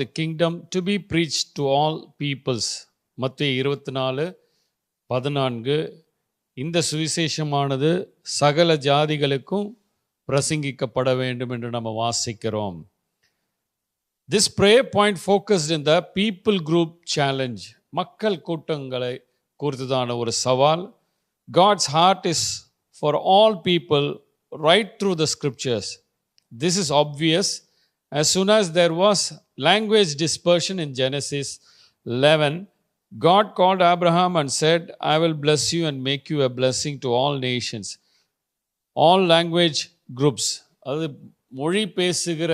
the kingdom to be preached to all peoples. மத்தேயு 24:14. இந்த சுவிசேஷமானது சகல ஜாதிகளுக்கும் பிரசங்கிக்கப்பட வேண்டும் என்று நம்ம வாசிக்கிறோம். This prayer point focused in the people group challenge. மக்கள் கூட்டங்களை குறித்ததான ஒரு சவால். God's heart is for all people right through the scriptures. This is obvious as soon as there was language dispersion in Genesis 11. God called Abraham and said, I will bless you and make you a blessing to all nations. All language groups, அது மொழி பேசுகிற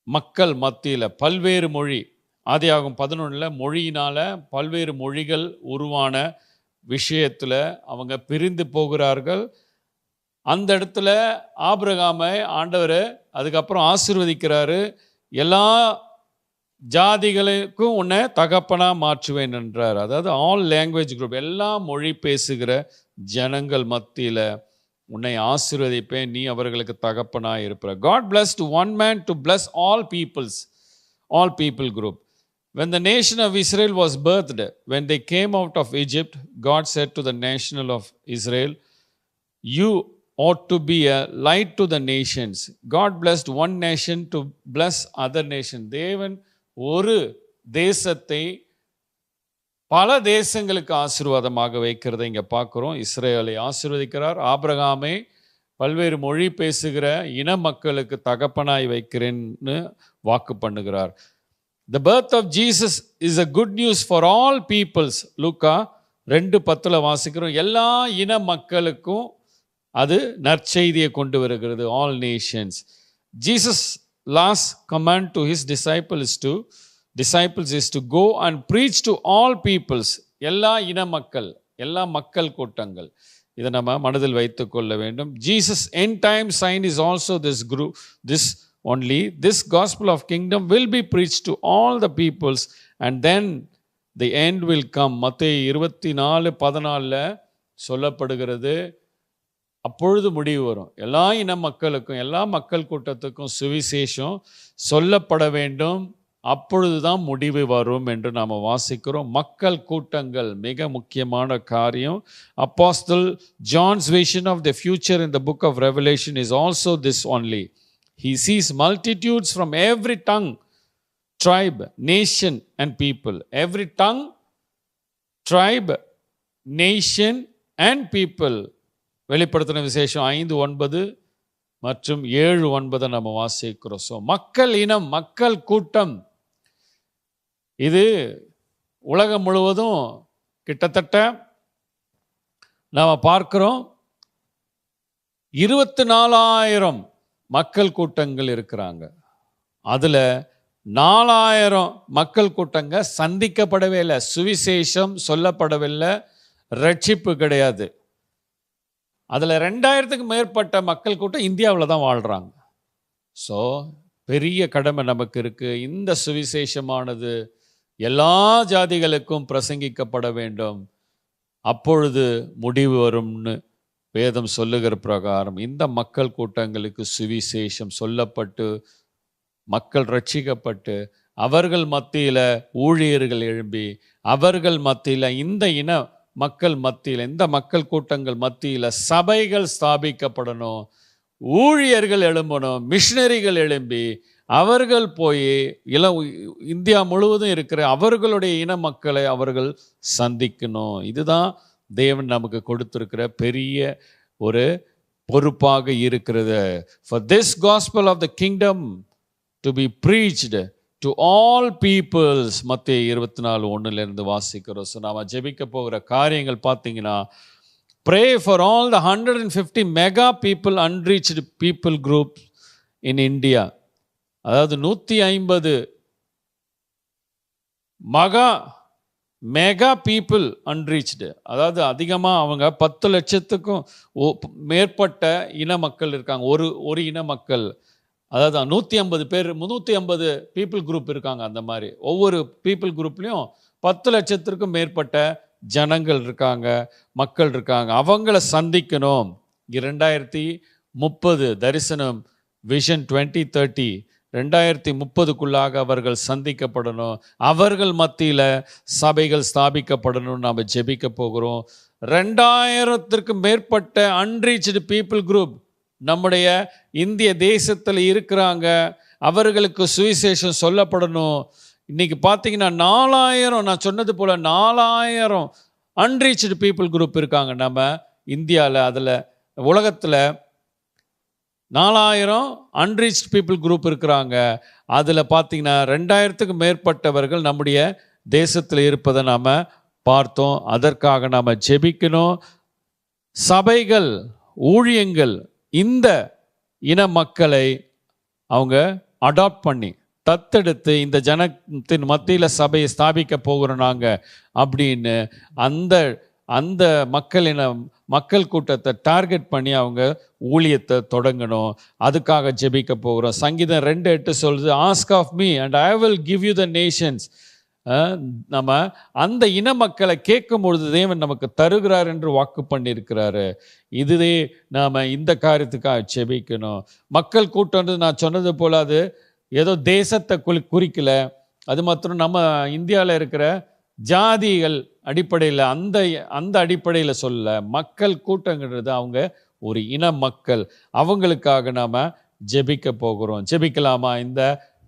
மக்கள் மத்தியில் பல்வேறு மொழி, ஆதியாகமம் 11 மொழியினால் பல்வேறு மொழிகள் உருவான விஷயத்தில் அவங்க பிரிந்து போகிறார்கள். அந்த இடத்துல ஆபிரகாமை ஆண்டவர் அதுக்கப்புறம் ஆசீர்வதிக்கிறாரு. எல்லா ஜாதிகளுக்கும் உன்னை தகப்பனாக மாற்றுவேன் என்றார். அதாவது ஆல் லாங்குவேஜ் குரூப், எல்லா மொழி பேசுகிற ஜனங்கள் மத்தியில் உன்னை ஆசீர்வதிப்பேன், நீ அவர்களுக்கு தகப்பனாக இருப்பார். God blessed one man to bless all peoples, all people group. When the nation of Israel was birthed, when they came out of Egypt, God said to the nation of Israel, you ought to be a light to the nations. God blessed one nation to bless other nation. தேவன் ஒரு தேசத்தை பல தேசங்களுக்கு ஆசீர்வாதமாக வைக்கிறதை இங்கே பார்க்குறோம். இஸ்ரேலை ஆசீர்வதிக்கிறார். ஆபிரகாமை பல்வேறு மொழி பேசுகிற இன மக்களுக்கு தகப்பனாய் வைக்கிறேன்னு வாக்கு பண்ணுகிறார். The birth of Jesus is a good news for all peoples. லூக்கா 2:10 வாசிக்கிறோம். எல்லா இன மக்களுக்கும் அது நற்செய்தியை கொண்டு வருகிறது. All nations. Jesus' last command to his disciples is to go and preach to all peoples. எல்லா இன மக்கள், எல்லா மக்கள் கூட்டங்கள், இதை நம்ம மனதில் வைத்துக் கொள்ள வேண்டும். Jesus end time sign is also this group, this gospel of kingdom will be preached to all the peoples and then the end will come. மத்தேயு 24:14 சொல்லப்படுகிறது, அப்பொழுது முடிவு வரும். எல்லா இன மக்களுக்கும், எல்லா மக்கள் கூட்டத்துக்கும் சுவிசேஷம் சொல்லப்பட வேண்டும், அப்பொழுதுதான் முடிவு வரும் என்று நாம் வாசிக்கிறோம். மக்கள் கூட்டங்கள் மிக முக்கியமான காரியம். Apostle John's vision of the future in the book of Revelation is also this only. He sees multitudes from every tongue, tribe, nation and people. Every tongue, tribe, nation and people. வெளிப்படுத்தின விசேஷம் 5:9 மற்றும் 7:9 நம்ம வாசிக்கிறோம். So மக்கள் இனம், மக்கள் கூட்டம், இது உலகம் முழுவதும் கிட்டத்தட்ட நாம் பார்க்கிறோம் 24,000 மக்கள் கூட்டங்கள் இருக்கிறாங்க. அதில் 4,000 மக்கள் கூட்டங்க சந்திக்கப்படவே இல்லை, சுவிசேஷம் சொல்லப்படவில்லை, ரட்சிப்பு கிடையாது. அதில் 2,000க்கு மேற்பட்ட மக்கள் கூட்டம் இந்தியாவில் தான் வாழ்கிறாங்க. ஸோ பெரிய கடமை நமக்கு இருக்குது. இந்த சுவிசேஷமானது எல்லா ஜாதிகளுக்கும் பிரசங்கிக்கப்பட வேண்டும், அப்பொழுது முடிவு வரும்னு வேதம் சொல்லுகிற பிரகாரம் இந்த மக்கள் கூட்டங்களுக்கு சுவிசேஷம் சொல்லப்பட்டு மக்கள் ரட்சிக்கப்பட்டு அவர்கள் மத்தியில் ஊழியர்கள் எழும்பி அவர்கள் மத்தியில் இந்த இன மக்கள் மத்தியில், இந்த மக்கள் கூட்டங்கள் மத்தியில் சபைகள் ஸ்தாபிக்கப்படணும், ஊழியர்கள் எழும்பணும், மிஷனரிகள் எழும்பி அவர்கள் போய் இந்தியா முழுவதும் இருக்கிற அவர்களுடைய இன மக்களை அவர்கள் சந்திக்கணும். இதுதான் தேவன் நமக்கு கொடுத்திருக்கிற பெரிய ஒரு பொறுப்பாக இருக்கிறது. For this gospel of the kingdom to be preached to all peoples. மத்தேயு 24:1 வாசிக்கிறோம். ஸோ நாம் ஜெபிக்க போகிற காரியங்கள் பார்த்தீங்கன்னா, pray for all the 150 mega people unreached people groups in India. அதாவது 150 மெகா பீப்புள் அன்ரீச்டு, அதாவது அதிகமாக அவங்க 10 லட்சத்துக்கும் மேற்பட்ட இன மக்கள் இருக்காங்க. ஒரு இன மக்கள், அதாவது 150 பேர், 350 பீப்புள் குரூப் இருக்காங்க. அந்த மாதிரி ஒவ்வொரு பீப்புள் குரூப்லேயும் 10 லட்சத்திற்கும் மேற்பட்ட ஜனங்கள் இருக்காங்க, மக்கள் இருக்காங்க. அவங்கள சந்திக்கணும். 2030 தரிசனம் விஷன் 2030 2030க்குள்ளாக அவர்கள் சந்திக்கப்படணும். அவர்கள் மத்தியில் சபைகள் ஸ்தாபிக்கப்படணும்னு நாம் ஜெபிக்க போகிறோம். 2000த்திற்கு மேற்பட்ட அன்ரீச்டு பீப்புள் குரூப் நம்முடைய இந்திய தேசத்தில் இருக்கிறாங்க. அவர்களுக்கு சுவிசேஷம் சொல்லப்படணும். இன்னைக்கு பார்த்தீங்கன்னா 4000, நான் சொன்னது போல் 4000 அன்ரீச்டு பீப்புள் குரூப் இருக்காங்க நம்ம இந்தியாவில். அதில் உலகத்தில் 4000 அன்ரீச்ட் பீப்புள் குரூப் இருக்கிறாங்க. அதில் பார்த்தீங்கன்னா 2000த்துக்கு மேற்பட்டவர்கள் நம்முடைய தேசத்தில் இருப்பதை நாம் பார்த்தோம். அதற்காக நாம் ஜெபிக்கணும். சபைகள், ஊழியங்கள் இந்த இன மக்களை அவங்க அடாப்ட் பண்ணி தத்தெடுத்து இந்த ஜனத்தின் மத்தியில் சபையை ஸ்தாபிக்க போகிறோம் நாங்கள் அப்படின்னு அந்த மக்கள் கூட்டத்தை டார்கெட் பண்ணி அவங்க ஊழியத்தை தொடங்கணும். அதுக்காக ஜெபிக்க போகிறோம். சங்கீதம் 2:8 சொல்லுது, ask of me and I will give you the nations. நம்ம அந்த இன மக்களை கேட்கும் பொழுது தேவன் நமக்கு தருகிறார் என்று வாக்கு பண்ணியிருக்கிறாரு. இதுவே நாம் இந்த காரியத்துக்காக ஜெபிக்கணும். மக்கள் கூட்டம் நான் சொன்னது போல அது ஏதோ தேசத்தை குறிக்கல. அது மாத்திரம் நம்ம இந்தியாவில் இருக்கிற ஜாதிகள் அடிப்படையில் அந்த அடிப்படையில் சொல்ல, மக்கள் கூட்டங்கிறது அவங்க ஒரு இன மக்கள். அவங்களுக்காக நாம் ஜெபிக்க போகிறோம். ஜெபிக்கலாமா இந்த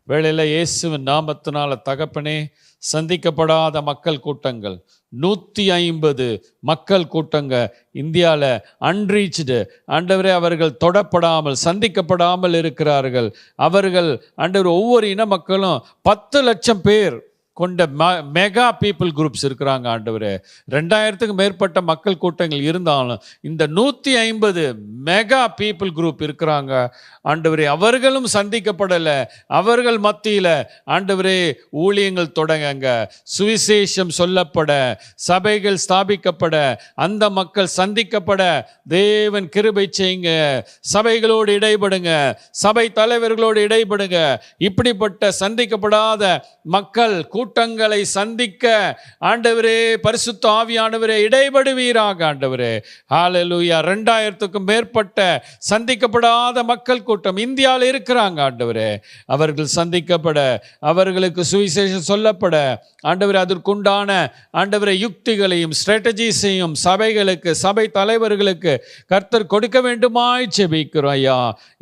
வேளையில்? இயேசுவின் நாமத்தினால தகப்பனே, சந்திக்கப்படாத மக்கள் கூட்டங்கள் 150 மக்கள் கூட்டங்க இந்தியாவில் அன்ரீச்டு ஆண்டவரே, அவர்கள் தொடப்படாமல் சந்திக்கப்படாமல் இருக்கிறார்கள். அவர்கள் ஆண்டவர் ஒவ்வொரு இன மக்களும் 10 லட்சம் பேர் கொண்ட மெகா பீப்புள் குரூப்ஸ் இருக்கிறாங்க ஆண்டவரே. 2000த்துக்கு மேற்பட்ட மக்கள் கூட்டங்கள் இருந்தாலும் இந்த 150 மெகா பீப்புள் குரூப் இருக்கிறாங்க ஆண்டவரே. அவர்களும் சந்திக்கப்படலை. அவர்கள் மத்தியில் ஆண்டவரே ஊழியங்கள் தொடங்க, சுவிசேஷம் சொல்லப்பட, சபைகள் ஸ்தாபிக்கப்பட, அந்த மக்கள் சந்திக்கப்பட தேவன் கிருபை செய்யுங்க. சபைகளோடு இடைபடுங்க, சபை தலைவர்களோடு இடைபடுங்க. இப்படிப்பட்ட சந்திக்கப்படாத மக்கள் கூட்டங்களை சந்திக்க ஆண்டவரே, பரிசுத்த ஆவியானவரே இடைபடுவீராக ஆண்டவரே. ஹல்லேலூயா. 2000த்துக்கும் மேற்பட்ட சந்திக்கப்படாத மக்கள் கூட்டம் இந்தியாவில் இருக்கிறாங்க ஆண்டவரே. அவர்கள் சந்திக்கப்பட, அவர்களுக்கு சுவிசேஷம் சொல்லப்பட ஆண்டவரே, அதற்குண்டான ஆண்டவரே யுக்திகளையும் ஸ்ட்ராட்டஜிஸையும் சபைகளுக்கு, சபை தலைவர்களுக்கு கர்த்தர் கொடுக்க வேண்டுமாய் ஜெபிக்கிறோம் ஐயா,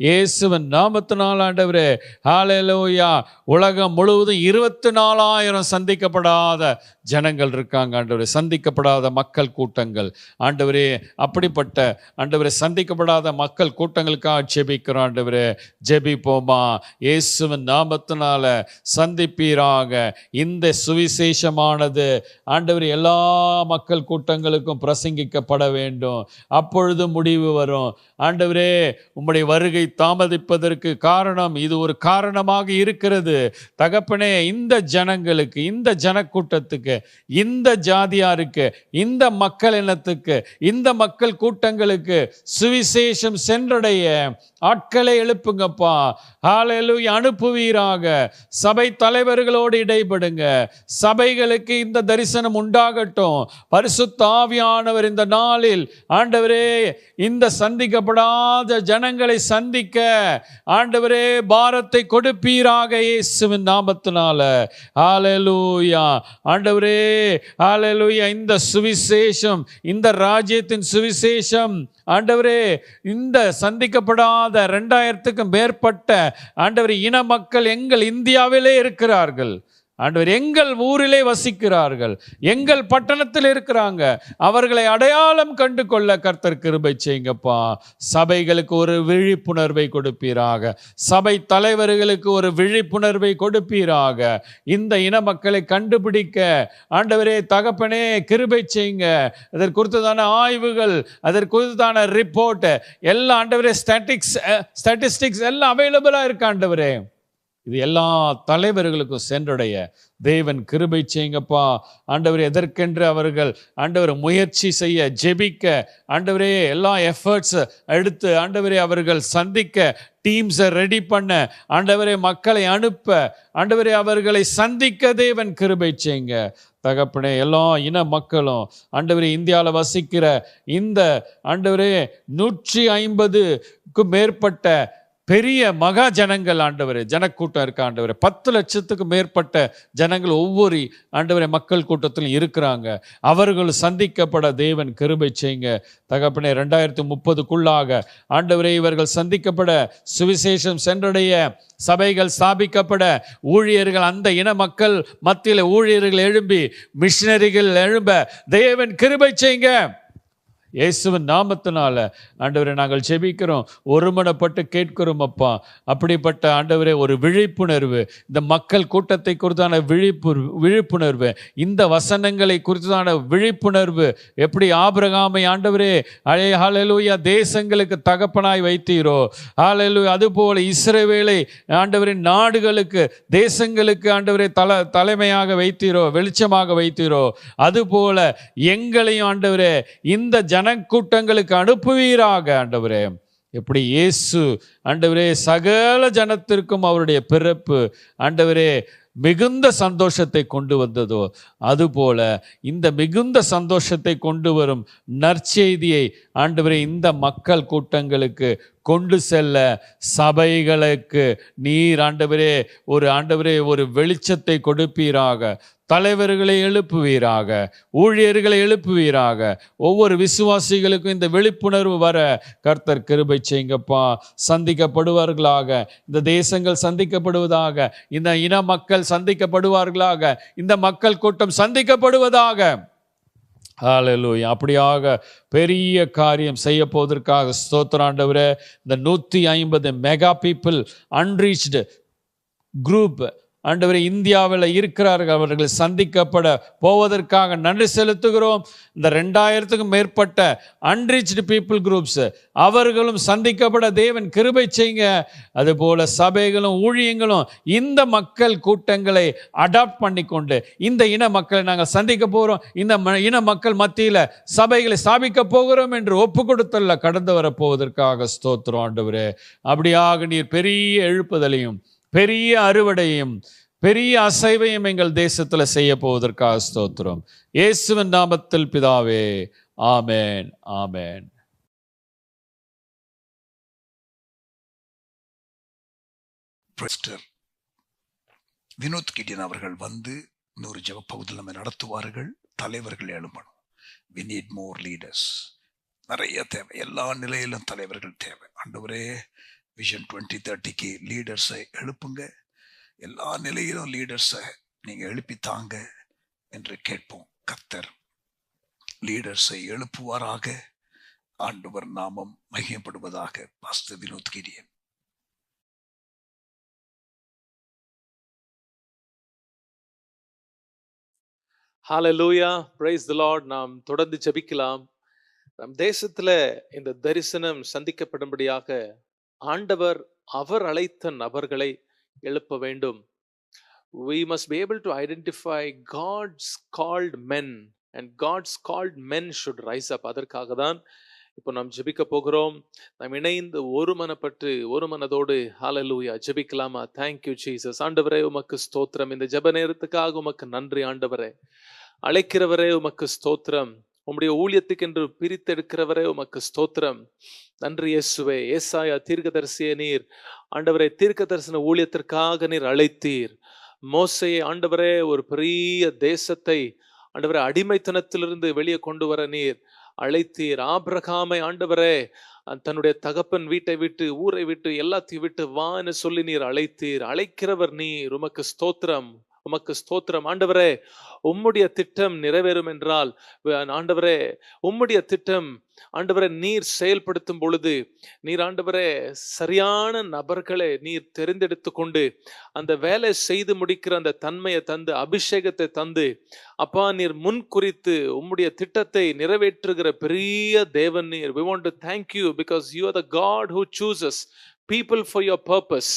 இயேசுவின் நாமத்தினால் ஆண்டவரே. ஹல்லேலூயா. உலகம் முழுவதும் 24,000 சந்திக்கப்படாத ஜனங்கள் இருக்காங்க ஆண்டவரே, சந்திக்கப்படாத மக்கள் கூட்டங்கள் ஆண்டவரே. அப்படிப்பட்ட ஆண்டவரே சந்திக்கப்படாத மக்கள் கூட்டங்களுக்காக ஜெபிக்கிறோம் ஆண்டவரே. ஜெபிப்போமா? இயேசுவின் நாமத்தினால சந்திப்பீராக. இந்த சுவிசேஷமானது ஆண்டவரே எல்லா மக்கள் கூட்டங்களுக்கும் பிரசங்கிக்கப்பட வேண்டும். அப்பொழுது முடிவு வரும் ஆண்டவரே. உம்முடைய வருகை தாமதிப்பதற்கு காரணம் இது ஒரு காரணமாக இருக்கிறது தகப்பனே. இந்த ஜனங்களுக்கு, இந்த ஜனக்கூட்டத்துக்கு, இந்த ஜாதியாருக்கு, இந்த மக்கள் இனத்துக்கு, இந்த மக்கள் கூட்டங்களுக்கு சுவிசேஷம் சென்றடைய ஆட்களை எழுப்புங்கப்பா. ஹல்லேலூயா. அனுப்புவீராக. சபை தலைவர்களோடு இடைபடுங்க. சபைகளுக்கு இந்த தரிசனம் உண்டாகட்டும். பரிசுத்த ஆவியானவர் இந்த நாளில் ஆண்டவரே இந்த சந்திக்கப்படாத ஜனங்களை சந்திக்க ஆண்டவரே பாரத்தை கொடுப்பீராக இயேசுவின் நாமத்தினால. ஹல்லேலூயா ஆண்டவரே. ஹல்லேலூயா. இந்த சுவிசேஷம், இந்த ராஜ்யத்தின் சுவிசேஷம் ஆண்டவரே, இந்த சந்திக்கப்படாத 2000த்துக்கும் மேற்பட்ட ஆண்டவரே இன மக்கள் எங்கள் இந்தியாவிலே இருக்கிறார்கள் ஆண்டவர். எங்கள் ஊரிலே வசிக்கிறார்கள், எங்கள் பட்டணத்தில் இருக்கிறாங்க. அவர்களை அடையாளம் கண்டு கொள்ள கர்த்தர் கிருபை செய்யுங்கப்பா. சபைகளுக்கு ஒரு விழிப்புணர்வை கொடுப்பீராக. சபை தலைவர்களுக்கு ஒரு விழிப்புணர்வை கொடுப்பீராக. இந்த இன மக்களை கண்டுபிடிக்க ஆண்டவரே தகப்பனே கிருபை செய்யுங்க. அதற்கு குறித்ததான ஆய்வுகள், அதற்கு குறித்ததான ரிப்போர்ட் எல்லாம் ஆண்டவரே, ஸ்டாட்டிஸ்டிக்ஸ் எல்லாம் அவைலபிளா இருக்கு ஆண்டவரே. இது எல்லா தலைவர்களுக்கும் சென்றடைய தேவன் கிருபை செய்யுங்கப்பா ஆண்டவரே. எதற்கென்று அவர்கள் ஆண்டவர் முயற்சி செய்ய, ஜெபிக்க ஆண்டவரே எல்லா எஃபர்ட்ஸ் எடுத்து ஆண்டவரே அவர்கள் சந்திக்க, டீம்ஸை ரெடி பண்ண ஆண்டவரே, மக்களை அனுப்ப ஆண்டவரே, அவர்களை சந்திக்க தேவன் கிருபை செய்யுங்க தகப்பனே. எல்லா இன மக்களும் ஆண்டவரே இந்தியாவில் வசிக்கிற இந்த ஆண்டவரே 150க்கும் மேற்பட்ட பெரிய மகா ஜனங்கள் ஆண்டவரே, ஜனக்கூட்டம் இருக்க ஆண்டவரே, 10 லட்சத்துக்கு மேற்பட்ட ஜனங்கள் ஒவ்வொரு ஆண்டவரே மக்கள் கூட்டத்திலும் இருக்கிறாங்க. அவர்கள் சந்திக்கப்பட தேவன் கிருபை செய்யுங்க தகப்பனே. 2030க்குள்ளாக ஆண்டவரே இவர்கள் சந்திக்கப்பட, சுவிசேஷம் சென்றடைய, சபைகள் ஸ்தாபிக்கப்பட, ஊழியர்கள் அந்த இன மக்கள் மத்தியில் ஊழியர்கள் எழும்பி, மிஷனரிகள் எழும்ப தேவன் கிருபை செய்யுங்க. இயேசுவின் நாமத்தினால ஆண்டவரே நாங்கள் ஜெபிக்கிறோம், ஒருமனப்பட்டு கேட்கிறோம் அப்பா. அப்படிப்பட்ட ஆண்டவரே ஒரு விழிப்புணர்வு, இந்த மக்கள் கூட்டத்தை குறித்தான விழிப்புணர்வு, இந்த வசனங்களை குறித்தான விழிப்புணர்வு, எப்படி ஆபிரகாமை ஆண்டவரே ஹல்லேலூயா தேசங்களுக்கு தகப்பனாய் வைத்தீரோ, ஹல்லேலூயா அதுபோல இஸ்ரவேலை ஆண்டவரே நாடுகளுக்கு, தேசங்களுக்கு ஆண்டவரே தலைமையாக வைத்தீரோ, வெளிச்சமாக வைத்தீரோ, அதுபோல எங்களையும் ஆண்டவரே இந்த ஜனக்கூட்டங்களுக்கு அனுப்புவீராக ஆண்டவரே. எப்படி இயேசு ஆண்டவரே சகல ஜனத்திற்கும் அவருடைய பிறப்பு ஆண்டவரே மிகுந்த சந்தோஷத்தை கொண்டு வந்ததோ, அதுபோல இந்த மிகுந்த சந்தோஷத்தை கொண்டு வரும் நற்செய்தியை ஆண்டவரே இந்த மக்கள் கூட்டங்களுக்கு கொண்டு செல்ல சபைகளுக்கு நீர் ஆண்டவரே ஒரு வெளிச்சத்தை கொடுப்பீராக. தலைவர்களை எழுப்புவீராக, ஊழியர்களை எழுப்புவீராக. ஒவ்வொரு விசுவாசிகளுக்கும் இந்த விழிப்புணர்வு வர கர்த்தர் கிருபை செய்யுங்கப்பா. சந்திக்கப்படுவார்களாக, இந்த தேசங்கள் சந்திக்கப்படுவதாக, இந்த இன மக்கள் சந்திக்கப்படுவார்களாக, இந்த மக்கள் கூட்டம் சந்திக்கப்படுவதாக. ஹல்லேலூயா. அப்படியாக பெரிய காரியம் செய்ய போவதற்காக ஸ்தோத்திரம் ஆண்டவரே. இந்த 150 மெகா பீப்புள் அன்ரீச்டு குரூப் ஆண்டவரே இந்தியாவில் இருக்கிறார்கள், அவர்கள் சந்திக்கப்பட போவதற்காக நன்றி செலுத்துகிறோம். இந்த 2000க்கும் மேற்பட்ட அன்ரீச்டு பீப்புள் குரூப்ஸ் அவர்களும் சந்திக்கப்பட தேவன் கிருபை செய்யுங்க. அதுபோல சபைகளும் ஊழியங்களும் இந்த மக்கள் கூட்டங்களை அடாப்ட் பண்ணி கொண்டு இந்த இன மக்களை நாங்கள் சந்திக்க போகிறோம், இந்த இன மக்கள் மத்தியில் சபைகளை ஸ்தாபிக்க போகிறோம் என்று ஒப்பு கொடுத்தல்ல கடந்து வரப்போவதற்காக ஸ்தோத்திரம் ஆண்டவரே. அப்படியாக நீர் பெரிய எழுப்புதலையும் பெரிய அறுவடையும் பெரிய அசைவையும் எங்கள் தேசத்தில் செய்ய போவதற்காக ஸ்தோத்திரம். இயேசுவின் நாமத்தில் பிதாவே, ஆமேன், ஆமேன். வினோத் கிடியன் அவர்கள் வந்து 100 ஜெப பகுதியில் நம்ம நடத்துவார்கள். தலைவர்கள் எழும்பணும். we need more leaders. நிறைய தேவை, எல்லா நிலையிலும் தலைவர்கள் தேவை. ஆண்டவரே விஷன் 2030க்கு லீடர்ஸை எழுப்புங்க, எல்லா நிலையிலும் லீடர்ஸை நீங்க எழுப்பித்தாங்க என்று கேட்போம். கர்த்தர் லீடர்ஸை எழுப்புவாராக. ஆண்டவர் நாமம் மகிமைப்படுவதாக. Pastor Vinod Gideon. Hallelujah, praise the Lord. நாம் தொடர்ந்து ஜெபிக்கலாம். நம் தேசத்துல இந்த தரிசனம் சந்திக்கப்படும்படியாக ஆண்டவர் அவர் அழைத்த நபர்களை எழுப்ப வேண்டும். We must be able to identify God's called men and God's called men should rise up. அதற்காக தான் இப்போ நாம் ஜெபிக்க போகிறோம். நாம் இணைந்து ஒரு மனதோடு ஹல்லேலூயா ஜெபிக்கலாமா? Thank you Jesus. ஆண்டவரே உமக்கு ஸ்தோத்திரம். இந்த ஜெப நேரத்துக்காக உமக்கு நன்றி ஆண்டவரே. அழைக்கிறவரே உமக்கு ஸ்தோத்திரம். உம்முடைய ஊழியத்துக்கு என்று பிரித்தெடுக்கிறவரே உமக்கு ஸ்தோத்திரம். நன்றி இயேசுவே. ஏசாயா தீர்க்கதரிசியே நீர் ஆண்டவரே தீர்க்க தரிசன ஊழியத்திற்காக நீர் அழைத்தீர். மோசேயை ஆண்டவரே ஒரு பெரிய தேசத்தை ஆண்டவரே அடிமைத்தனத்திலிருந்து வெளியே கொண்டு வர நீர் அழைத்தீர். ஆபிரகாமை ஆண்டவரே தன்னுடைய தகப்பன் வீட்டை விட்டு, ஊரை விட்டு, எல்லாத்தையும் விட்டு வான்னு சொல்லி நீர் அழைத்தீர். அழைக்கிறவர் நீர். உமக்கு ஸ்தோத்திரம், உமக்கு ஸ்தோத்திரம். ஆண்டவரே உம்முடைய திட்டம் நிறைவேறும் என்றால் ஆண்டவரே உம்முடைய திட்டம் ஆண்டவரே நீர் செயல்படுத்தும் பொழுது நீர் ஆண்டவரே சரியான நபர்களை நீர் தெரிந்தெடுத்து கொண்டு அந்த வேலை செய்து முடிக்கிற அந்த தன்மையை தந்து, அபிஷேகத்தை தந்து, அப்பா நீர் முன் குறித்து உம்முடைய திட்டத்தை நிறைவேற்றுகிற பெரிய தேவன் நீர். We want to thank you because you are the God who chooses people for your purpose.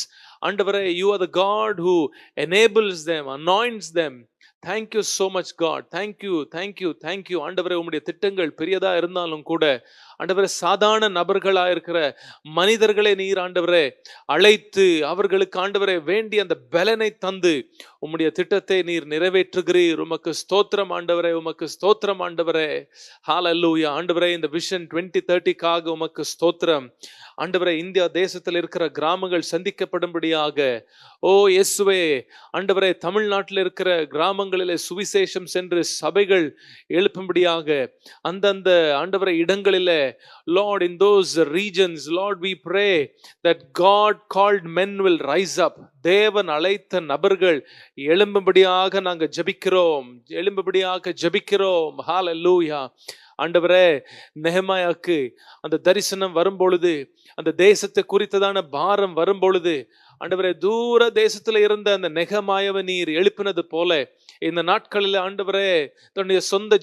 ஆண்டவரே you are the God who enables them, anoints them. Thank you so much God. Thank you, thank you, thank you. ஆண்டவரே உம்முடைய திட்டங்கள் பெரியதா இருந்தாலும் கூட ஆண்டவரே சாதாரண நபர்களா இருக்கிற மனிதர்களை நீர் ஆண்டவரே அழைத்து அவர்களுக்கு ஆண்டவரே வேண்டிய அந்த பலனை தந்து உம்முடைய திட்டத்தை நீர் நிறைவேற்றுகிறீர். உமக்கு ஸ்தோத்திரம் ஆண்டவரே, உமக்கு ஸ்தோத்திரம் ஆண்டவரே. ஹல்லேலூயா ஆண்டவரே. இந்த விஷன் 2030க்காக உமக்கு ஸ்தோத்திரம் ஆண்டவரே. இந்தியா தேசத்தில் இருக்கிற கிராமங்கள் சந்திக்கப்படும்படியாக ஓ இயேசுவே ஆண்டவரே, தமிழ்நாட்டில் இருக்கிற கிராமங்களிலே சுவிசேஷம் சென்று சபைகள் எழுப்பும்படியாக அந்தந்த ஆண்டவரே இடங்களிலே Lord, in those regions, Lord, we pray that God called men will rise up. தேவன் அழைத்த நபர்கள் எழும்பும்படியாக நாங்கள் ஜெபிக்கிறோம், எழும்பும்படியாக ஜெபிக்கிறோம். ஹல்லேலூயா ஆண்டவரே. நெகேமியாவுக்கு அந்த தரிசனம் வரும்பொழுது, அந்த தேசத்தை குறித்ததான பாரம் வரும்பொழுது ஆண்டவரே, தூர தேசத்துல இருந்த அந்த நெகேமியாவை நீர் எழுப்பினது போல இந்த நாட்களில் ஆண்டவரே தன்னுடைய சொந்த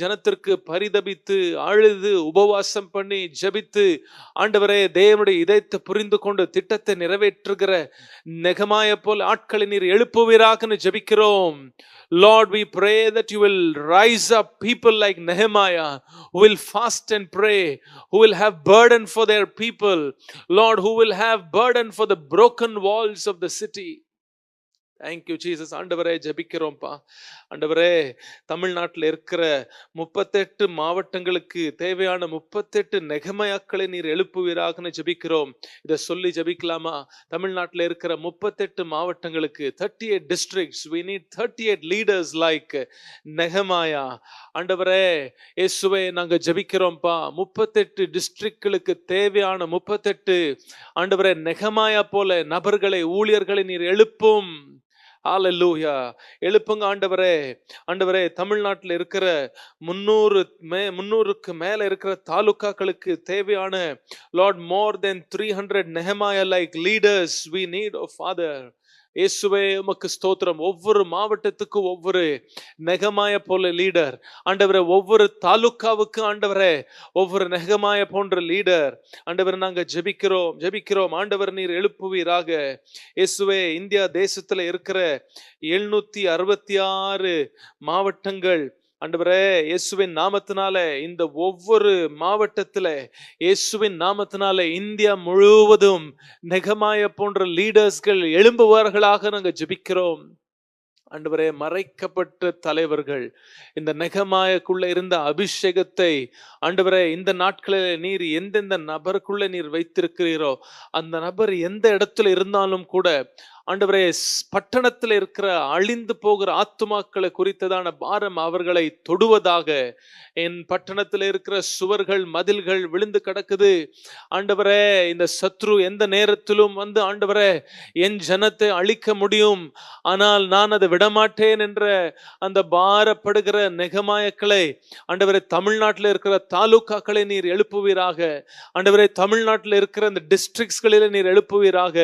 ஜனத்திற்கு பரிதபித்து அழுது உபவாசம் பண்ணி ஜெபித்து ஆண்டவரே தேவனுடைய இதயத்தை புரிந்து கொண்டு திட்டத்தை நிறைவேற்றுகிற நெகேமியா போல ஆட்களை நீர் எழுப்புவீராகன்னு ஜெபிக்கிறோம். Lord, we pray that you will rise up people like Nehemiah who will fast and pray, who will have burden for their people, Lord, who will have burden for the broken walls of the city. Thank you Jesus. ஆண்டவரே ஜெபிக்கிறோம்ப்பா. ஆண்டவரே, தமிழ்நாட்டில் இருக்கிற 38 மாவட்டங்களுக்கு தேவையான 38 நெகேமியாக்களை நீர் எழுப்புவீராகன்னு ஜெபிக்கிறோம். இதை சொல்லி ஜெபிக்கலாமா? தமிழ்நாட்டில் இருக்கிற 38 மாவட்டங்களுக்கு 38 districts, we need 38 leaders like நெகேமியா. ஆண்டவரே இயேசுவே நாங்க ஜெபிக்கிறோம்ப்பா. 38 டிஸ்ட்ரிக்ட்களுக்கு தேவையான 38 ஆண்டவரே நெகேமியா போல நபர்களை, ஊழியர்களை நீர் எழுப்பும். ஹல்லேலூயா எழுப்புங்க ஆண்டவரே. ஆண்டவரே, தமிழ்நாட்டில் இருக்கிற 300க்கு மேல இருக்கிற தாலுகாக்களுக்கு தேவையான Lord, more than 300 Nehemiah like leaders we need, oh Father. இயேசுவே உமக்கு ஸ்தோத்திரம். ஒவ்வொரு மாவட்டத்துக்கு ஒவ்வொரு நெகேமியா போல லீடர் ஆண்டவரே, ஒவ்வொரு தாலுக்காவுக்கு ஆண்டவரே ஒவ்வொரு நெகேமியா போன்ற லீடர் ஆண்டவரே நாங்க ஜெபிக்கிறோம் ஆண்டவர் நீர் எழுப்புவீராக. இயேசுவே, இந்தியா தேசத்துல இருக்கிற 766 மாவட்டங்கள் ஆண்டவரே இயேசுவின் நாமத்தினால இந்த ஒவ்வொரு மாவட்டத்துல இயேசுவின் நாமத்தினால இந்தியா முழுவதும் நெகேமியா போன்ற லீடர்ஸ்கள் எழும்புவார்களாக நாங்க ஜெபிக்கிறோம். ஆண்டவரே, மறைக்கப்பட்ட தலைவர்கள் இந்த நெகேமியாக்குள்ள இருந்த அபிஷேகத்தை ஆண்டவரே இந்த நாட்களில் நீர் எந்தெந்த நபருக்குள்ள நீர் வைத்திருக்கிறீரோ அந்த நபர் எந்த இடத்துல இருந்தாலும் கூட ஆண்டவரே பட்டணத்தில் இருக்கிற அழிந்து போகிற ஆத்துமாக்களை குறித்ததான பாரம் அவர்களை தொடுவதாக. என் பட்டணத்தில் இருக்கிற சுவர்கள், மதில்கள் விழுந்து கிடக்குது ஆண்டவரே. இந்த சத்ரு எந்த நேரத்திலும் வந்து ஆண்டவரே என் ஜனத்தை அழிக்க முடியும், ஆனால் நான் அதை விடமாட்டேன் என்ற அந்த பாரப்படுகிற நெகேமியாக்களை ஆண்டவரே தமிழ்நாட்டில் இருக்கிற தாலுகாக்களை நீர் எழுப்புவீராக. ஆண்டவரே, தமிழ்நாட்டில் இருக்கிற அந்த டிஸ்ட்ரிக்ட்ஸ்களில் நீர் எழுப்புவீராக.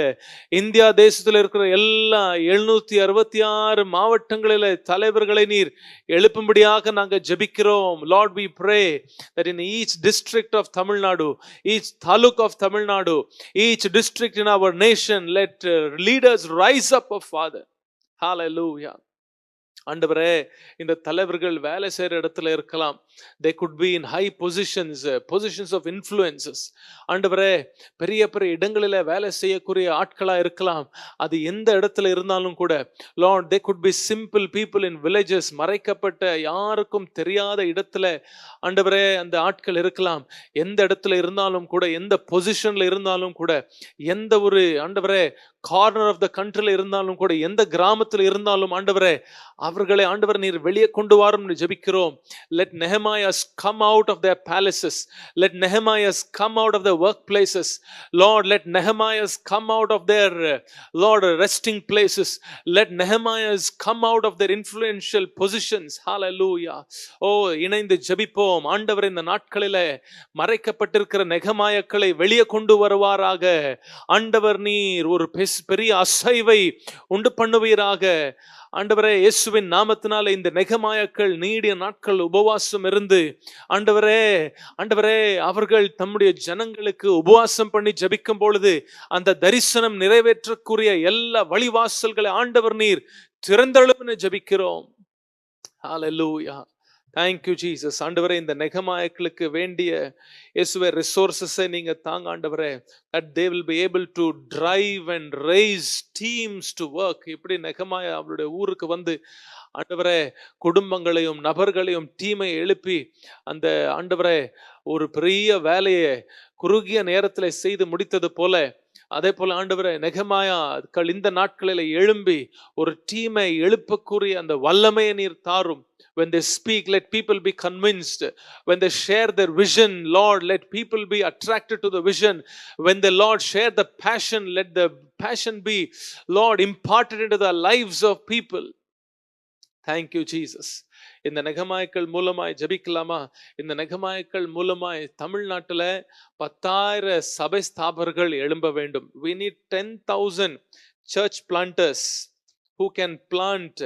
இந்தியா தேசத்தில் இருக்கிற எல்லா 766 மாவட்டங்களில தலைவர்களை நீர் எழுப்பும்படியாக நாங்கள் ஜெபிக்கிறோம். Lord, we pray that in each district of Tamil Nadu, each taluk of Tamil Nadu, each district in our nation, let leaders rise up, oh Father. Hallelujah. ஆண்டவரே, இந்த தலைவர்கள் வேலை செய்யற இடத்துல இருக்கலாம். they could be in high positions of influences. ஆண்டவரே, பெரிய பெரிய இடங்களில வேலை செய்யக்கூடிய ஆட்களா இருக்கலாம். அது எந்த இடத்துல இருந்தாலும் கூட Lord, they could be simple people in villages. மறைக்கப்பட்ட யாருக்கும் தெரியாத இடத்துல ஆண்டவரே அந்த ஆட்கள் இருக்கலாம். எந்த இடத்துல இருந்தாலும் கூட, எந்த பொசிஷன்ல இருந்தாலும் கூட, எந்த ஒரு ஆண்டவரே கார்னர் ஆஃப் த கண்ட்ரில இருந்தாலும் கூட, எந்த கிராமத்துல இருந்தாலும் ஆண்டவரே அவர்களை ஆண்டவர் நீர் வெளியே கொண்டு வாரும் ஜெபிக்கிறோம். let Nehemiahs come out of their palaces, let Nehemiahs come out of their workplaces. Lord, let Nehemiahs come out of their Lord resting places. Let Nehemiahs come out of their influential positions. Hallelujah. ஓ, இணைந்து ஜெபிப்போம். ஆண்டவர் இந்த நாட்களிலே மறைக்கப்பட்டிருக்கிற நெகேமியாக்களை வெளியே கொண்டு வருவாராக. ஆண்டவர் நீர் ஒரு பெரிய அசைவை உண்டு பண்ணுவீராக. ஆண்டவரே, இயேசுவின் நாமத்தினால இந்த நெகேமியாக்கள் நீடிய நாட்கள் உபவாசம் இருந்து ஆண்டவரே அவர்கள் தம்முடைய ஜனங்களுக்கு உபவாசம் பண்ணி ஜெபிக்கும் பொழுது அந்த தரிசனம் நிறைவேற்றக்கூடிய எல்லா வழிவாசல்களை ஆண்டவர் நீர் திறந்தெழுப்புன்னு ஜெபிக்கிறோம். ஹல்லேலூயா. Thank you Jesus. ஆண்டவரே, இந்த நெகமாயக்களுக்கு வேண்டிய இயேசுவே ரிசோர்சஸை நீங்க தாங்க ஆண்டவரே. that they will be able to drive and raise teams to work. இப்படி நெகமாயா அவருடைய ஊருக்கு வந்து ஆண்டவரே குடும்பங்களையும் நபர்களையும் டீமை எழுப்பி அந்த ஆண்டவரே ஒரு பெரிய வேலையை குறுகிய நேரத்தில் செய்து முடித்தது போல, அதே போல ஆண்டவரே நெகமாயாக்கள் இந்த நாட்களில் எழும்பி ஒரு டீமை எழுப்பக்கூடிய அந்த வல்லமையை நீர் தாரும். When they speak, let people be convinced. When they share their vision, Lord, let people be attracted to the vision. When the Lord share the passion, let the passion be, Lord, imparted into the lives of people. Thank you, Jesus. இந்த நெகமாயக்கள் மூலமாய் ஜெபிக்கலாமா? இந்த நெகமாயக்கள் மூலமாய் தமிழ்நாட்டுல 10,000 சபை ஸ்தாபகர்கள் எழும்ப வேண்டும். We need 10,000 church planters who can plant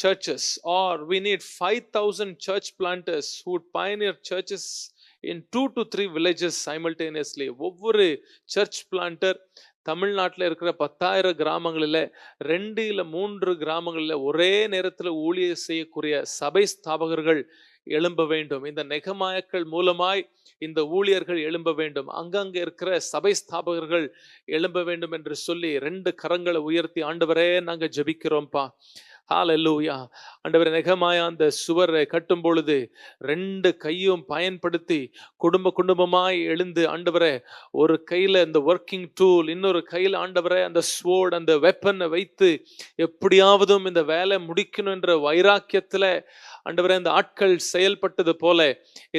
churches, or we need 5,000 church planters who would pioneer churches in 2 to 3 villages simultaneously. ஒவ்வொரு சர்ச் பிளான்டர் தமிழ்நாட்டில் இருக்கிற 10,000 கிராமங்களில் 2 இல்ல 3 கிராமங்களில் ஒரே நேரத்தில் ஊழியர் செய்யக்கூடிய சபை ஸ்தாபகர்கள் எழும்ப வேண்டும். இந்த நெகமாயக்கள் மூலமாய் இந்த ஊழியர்கள் எழும்ப வேண்டும். அங்கங்க இருக்கிற சபை ஸ்தாபகர்கள் எழும்ப வேண்டும் என்று சொல்லி 2 கரங்களை உயர்த்தி ஆண்டவரே நாங்க ஜெபிக்கிறோம்ப்பா. ஹalleluya. ஆண்டவரே, நெகமாயா அந்த சுவரை கட்டும் பொழுது 2 கையும் பயன்படுத்தி குடும்பமாய் எழுந்து ஆண்டவரே ஒரு கையில இந்த ஒர்க்கிங் டூல், இன்னொரு கையில ஆண்டவரே அந்த ஸ்வோர்ட், அந்த வெப்பனை வைத்து எப்படியாவதும் இந்த வேலை முடிக்கணும் என்ற வைராக்கியத்துல ஆண்டவரே அந்த ஆட்கள் செயல்பட்டது போல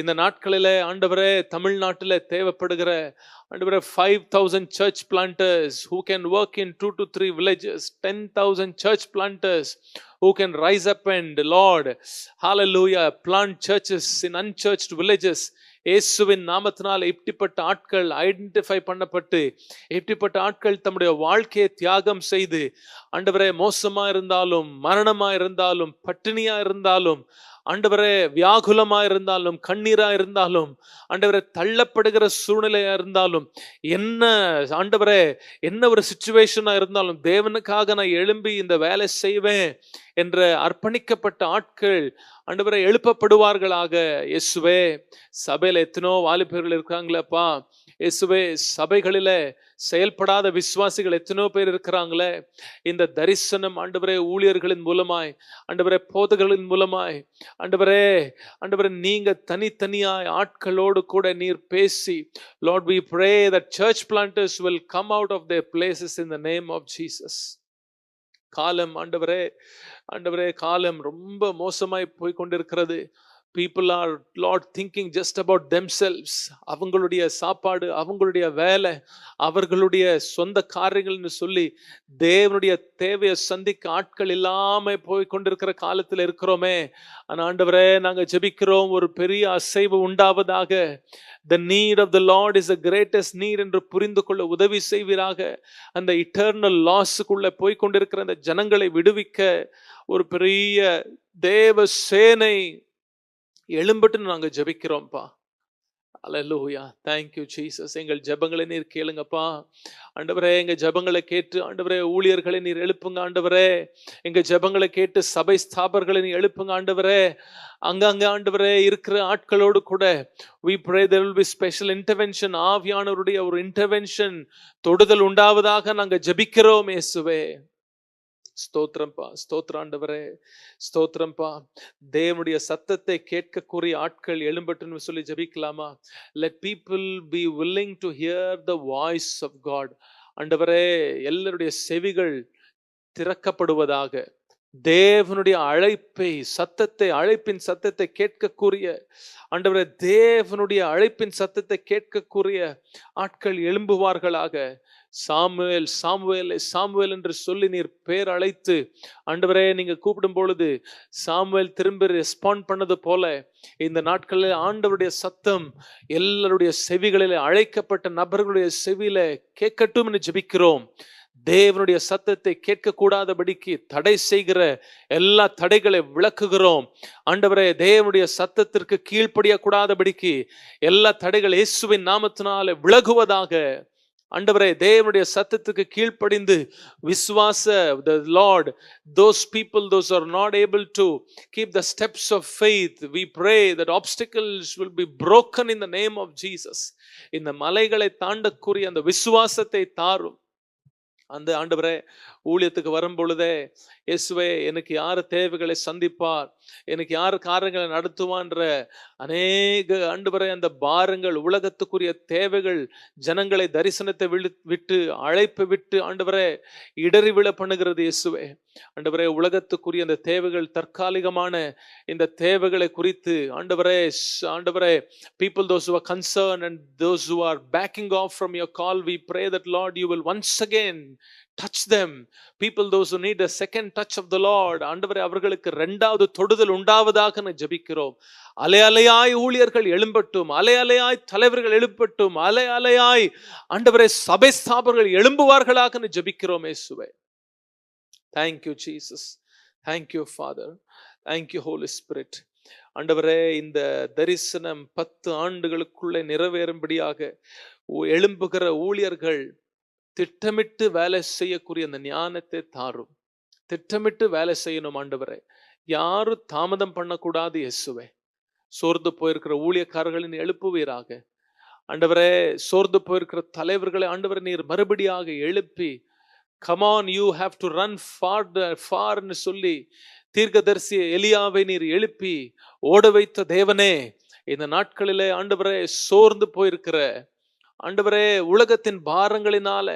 இந்த நாட்களிலே ஆண்டவரே தமிழ்நாட்டில் தேவைப்படுகிற ஆண்டவரே 5,000 church planters who can work in 2 to 3 villages, 10,000 church planters who can rise up and, Lord, hallelujah, plant churches in unchurched villages. இயேசுவின் நாமத்தினால் இப்படிப்பட்ட ஆட்கள் ஐடென்டிஃபை பண்ணப்பட்டு, இப்படிப்பட்ட ஆட்கள் தம்முடைய வாழ்க்கையை தியாகம் செய்து ஆண்டவரே மோசமா இருந்தாலும், மரணமா இருந்தாலும், பட்டினியா இருந்தாலும், ஆண்டவரே வியாகுலமா இருந்தாலும், கண்ணீரா இருந்தாலும், ஆண்டவரே தள்ளப்படுகிற சூழ்நிலையா இருந்தாலும், என்ன ஆண்டவரே என்ன ஒரு சிச்சுவேஷனா இருந்தாலும் தேவனுக்காக நான் எழும்பி இந்த வேலை செய்வேன் என்ற அர்ப்பணிக்கப்பட்ட ஆட்கள் ஆண்டவரே எழுப்பப்படுவார்களாக. இயேசுவே, சபையில எத்தனோ வாலிபர்கள் இருக்காங்களேப்பா. இயேசுவே, சபைகளில செயல்படாத விசுவாசிகள் எத்தனோ பேர் இருக்கிறாங்களே. இந்த தரிசனம் ஆண்டவரே ஊழியர்களின் மூலமாய், ஆண்டவரே போதகர்களின் மூலமாய், ஆண்டவரே நீங்க தனித்தனியாய் ஆட்களோடு கூட நீர் பேசி, Lord, we pray that church planters will come out of their places in the name of Jesus. காலம் ஆண்டவரே காலம் ரொம்ப மோசமாய் போய் கொண்டிருக்கிறது. people are, Lord, thinking just about themselves. அவங்களுடைய சாப்பாடு, அவங்களுடைய வேலை, அவர்களுடைய சொந்த காரியங்கள்னு சொல்லி தேவனுடைய தேவையை சந்திக்க ஆட்கள் இல்லாம போய் கொண்டிருக்கிற காலத்தில் இருக்கிறோமே. ஆனா ஆண்டவரே நாங்க ஜெபிக்கிறோம், ஒரு பெரிய அசைவு உண்டாவதாக. The need of the Lord is the greatest need என்று புரிந்து கொள்ள உதவி செய்வீராக. அந்த இட்டர்னல் லாஸுக்குள்ள போய் கொண்டிருக்கிற அந்த ஜனங்களை விடுவிக்க ஒரு பெரிய தேவ சேனை எழும்பட்டுன்னு நாங்க ஜெபிக்கிறோம்ப்பா. அல்லேலூயா. thank you Jesus. எங்கள் ஜெபங்களை நீர் கேளுங்கப்பா. ஆண்டவரே எங்க ஜெபங்களை கேட்டு ஆண்டவரே ஊழியர்களை நீர் எழுப்புங்க ஆண்டவரே. எங்க ஜெபங்களை கேட்டு சபை ஸ்தாபகர்களை நீர் எழுப்புங்க ஆண்டவரே. அங்கங்க ஆண்டவரே இருக்கிற ஆட்களோடு கூட we pray there will be special intervention. ஆவியானவருடைய ஒரு இன்டர்வென்ஷன் தொடுதல் உண்டாவதாக நாங்க ஜெபிக்கிறோம் இயேசுவே. ஸ்தோத்திரம்பா, ஸ்தோத்திராண்டவரே, ஸ்தோத்திரம்பா. தேவனுடைய சத்தத்தை கேட்கக்கூடிய ஆட்கள் எழும்பட்டுன்னு சொல்லி ஜெபிக்கலாமா? Let people be willing to hear the voice of God. ஆண்டவரே எல்லாருடைய செவிகள் திறக்கப்படுவதாக. தேவனுடைய அழைப்பின் சத்தத்தை கேட்கக்கூடிய ஆண்டவரே, தேவனுடைய அழைப்பின் சத்தத்தை கேட்கக்கூடிய ஆட்கள் எழும்புவார்களாக. சாமுவேல் என்று சொல்லி நீர் பேர் அழைத்து ஆண்டவரே நீங்க கூப்பிடும் பொழுது சாமுவேல் திரும்ப ரெஸ்பாண்ட் பண்ணது போல இந்த நாட்களில் ஆண்டவருடைய சத்தம் எல்லாருடைய செவிகளில், அழைக்கப்பட்ட நபர்களுடைய செவியில கேட்கட்டும் என்று ஜெபிக்கிறோம். தேவனுடைய சத்தத்தை கேட்க கூடாதபடிக்கு தடை செய்கிற எல்லா தடைகளை விளக்குகிறோம் ஆண்டவரே. தேவனுடைய சத்தத்திற்கு கீழ்ப்படிய கூடாதபடிக்கு எல்லா தடைகள் இயேசுவின் நாமத்தினால விலகுவதாக. ஆண்டவரே தேவனுடைய சத்தத்துக்கு கீழ்ப்படிந்து விசுவாச the Lord, those people, those are not able to keep the steps of faith, we pray that obstacles will be broken in the name of Jesus. இந்த மலைகளை தாண்டக்கூடிய அந்த விசுவாசத்தை தாரும். அந்த ஆண்டவரே ஊழியத்துக்கு வரும் பொழுதே இயேசுவே எனக்கு யார் தேவைகளை சந்திப்பார், எனக்கு யார் காரியங்களை நடத்துவான்ற அநேக ஆண்டவரே அந்த பாரங்கள், உலகத்துக்குரிய தேவைகள், ஜனங்களை தரிசனத்தை விட்டு அழைப்பு விட்டு ஆண்டவரே இடறி விழ பண்ணுகிறது. இயேசுவே ஆண்டவரே உலகத்துக்குரிய அந்த தேவைகள், தற்காலிகமான இந்த தேவைகளை குறித்து ஆண்டவரே people those who are concerned and those who are backing off from your call, we pray that Lord you will once again touch them. People those who need a second touch of the Lord, ஆண்டவரே அவர்களுக்கு இரண்டாவது தொடுதல் உண்டாவதாக நான் ஜெபிக்கிறோம். அலை அலையாய் ஊழியர்கள் எழும்பட்டும், அலை அலையாய் தலைவர்கள் எழும்பட்டும், அலை அலையாய் ஆண்டவரே சபை ஸ்தாபகர்கள் எழும்புவார்களாக நான் ஜெபிக்கிறோம். இயேசுவே thank you Jesus, thank you Father, thank you Holy Spirit. ஆண்டவரே இந்த தரிசனம் 10 ஆண்டுகளுக்குள்ளே நிறைவேறும்படியாக எழும்புகிற ஊழியர்கள் திட்டமிட்டு வேலை செய்யக்கூடிய அந்த ஞானத்தை தாரும். திட்டமிட்டு வேலை செய்யணும் ஆண்டவரே, யாரும் தாமதம் பண்ணக்கூடாது. இயேசுவே சோர்ந்து போயிருக்கிற ஊழியக்காரர்களை நீ எழுப்புவீராக. ஆண்டவரே சோர்ந்து போயிருக்கிற தலைவர்களை ஆண்டவரே நீர் மறுபடியாக எழுப்பி, come on you have to run farன்னு சொல்லி தீர்க்கதரிசி எலியாவை நீர் எழுப்பி ஓட வைத்த தேவனே, இந்த நாட்களிலே ஆண்டவரே சோர்ந்து போயிருக்கிற ஆண்டவரே உலகத்தின் பாரங்களினால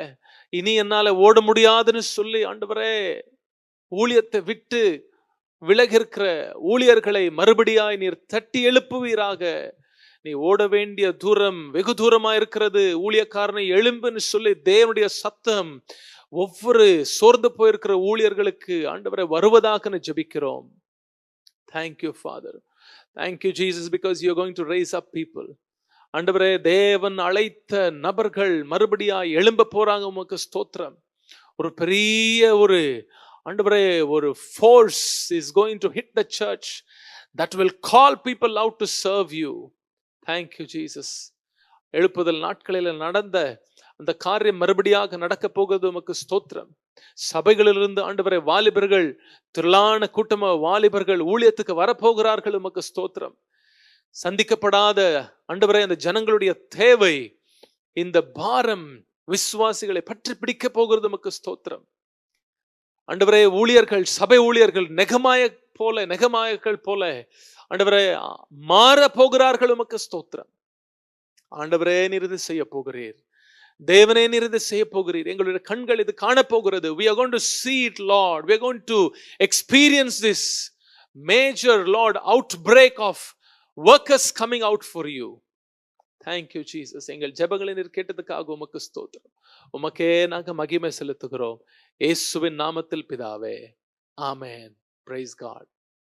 இனி என்னால ஓட முடியாதுன்னு சொல்லி ஆண்டவரே ஊழியத்தை விட்டு விலகிருக்கிற ஊழியர்களை மறுபடியாய் நீர் தட்டி எழுப்புவீராக. நீ ஓட வேண்டிய தூரம் வெகு தூரமா இருக்கிறது, ஊழியக்காரனை எழும்புன்னு சொல்லி தேவனுடைய சத்தம் ஒவ்வொரு சோர்ந்து போயிருக்கிற ஊழியர்களுக்கு ஆண்டவரே வருவதாக ஜெபிக்கிறோம். Thank you Father, thank you Jesus, because you are going to raise up people. ஆண்டவரே தேவன் அழைத்த நபர்கள் மறுபடியா எழும்ப போறாங்க. உமக்கு ஸ்தோத்திரம். ஒரு பெரிய ஆண்டவரே ஒரு force is going to hit the church that will call people out to serve you. Thank you Jesus. எழுப்புதல் நாட்களில் நடந்த அந்த காரியம் மறுபடியாக நடக்க போகிறது. உமக்கு ஸ்தோத்திரம். சபைகளிலிருந்து ஆண்டவரே வாலிபர்கள், திரளான கூட்டமாக வாலிபர்கள் ஊழியத்துக்கு வரப்போகிறார்கள். உமக்கு ஸ்தோத்திரம். சந்திக்கப்படாத ஆண்டவரே அந்த ஜனங்களுடைய தேவை, இந்த பாரம் விசுவாசிகளை பற்றி பிடிக்க போகிறது. உமக்கு ஸ்தோத்திரம். ஆண்டவரே ஊழியர்கள், சபை ஊழியர்கள் நெகமாயக்கள் போல ஆண்டவரே மாற போகிறார்கள். உமக்கு ஸ்தோத்திரம். ஆண்டவரே நீர் இது செய்ய போகிறீர். தேவனே நீர் இது செய்ய போகிறீர். எங்களுடைய கண்கள் இது காணப்போகிறது. We are going to see it Lord. We are going to experience this major Lord outbreak of workers coming out for you. Thank you Jesus. எங்கள் ஜெபங்களை நீர் கேட்டதுக்காக உமக்கு ஸ்தோத்திரம். உமக்கே நாங்கள் மகிமை செலுத்துகிறோம். இயேசுவின் நாமத்தில் பிதாவே, ஆமென். Praise God.